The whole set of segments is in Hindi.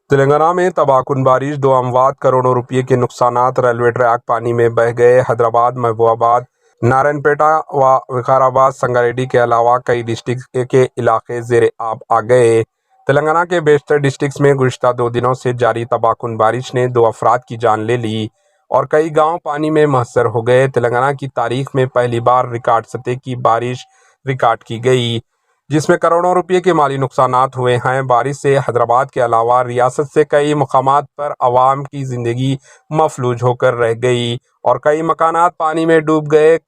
तेलंगाना में तबाहकुन बारिश, 2 अमवात, करोड़ों रुपये के नुकसानात, रेलवे ट्रैक पानी में बह गए। हैदराबाद, महबूबाबाद, नारायणपेटा व विकाराबाद, संगारेड्डी के अलावा कई डिस्ट्रिक्ट के इलाके जेर आब आ गए। तेलंगाना के बेशतर डिस्ट्रिक्ट्स में गुज़िश्ता 2 दिनों से जारी तबाहकुन बारिश ने 2 अफराद की जान ले ली और कई गांव पानी में मुहस्सर हो गए। तेलंगाना की तारीख में पहली बार रिकॉर्ड सतह की बारिश रिकॉर्ड की गई, जिसमें करोड़ों रुपये के माली नुकसानात हुए हैं। बारिश से हैदराबाद के अलावा रियासत से कई मकामात पर अवाम की जिंदगी मफलूज होकर रह गई और कई मकानात पानी में डूब गए।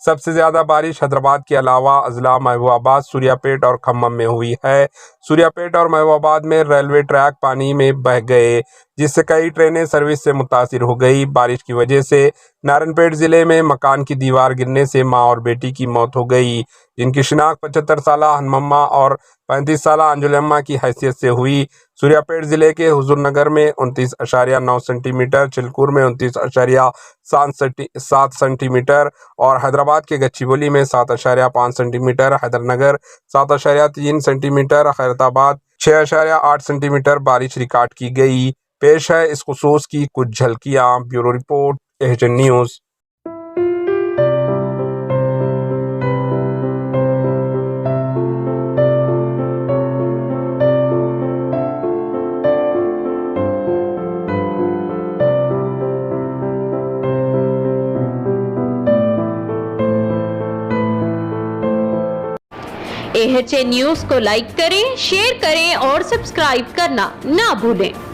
सबसे ज्यादा बारिश हैदराबाद के अलावा अजला, महबूबाबाद, सूर्यापेट और खम्मम में हुई है। सूर्यापेट और महबूबाबाद में रेलवे ट्रैक पानी में बह गए, जिससे कई ट्रेनें सर्विस से मुतासिर हो गई। बारिश की वजह से नारायणपेट जिले में मकान की दीवार गिरने से मां और बेटी की मौत हो गई, जिनकी शिनाख्त 75 साला हनमम्मा और 35 साला अंजुलम्मा की हैसियत से हुई। सूर्यापेट जिले के हुजूरनगर में 29.9 सेंटीमीटर, चिलकूर में 29.7 सेंटीमीटर और हैदराबाद के गच्चीबौली में 7.5 centimetre, Hydernagar 7.3 centimetre, Khairatabad 6.8 centimetre बारिश रिकॉर्ड की गई। पेश है इस खुसूस की कुछ झलकियां। Bureau report, HN news. HN news को लाइक करें, शेयर करें और सब्सक्राइब करना ना भूलें।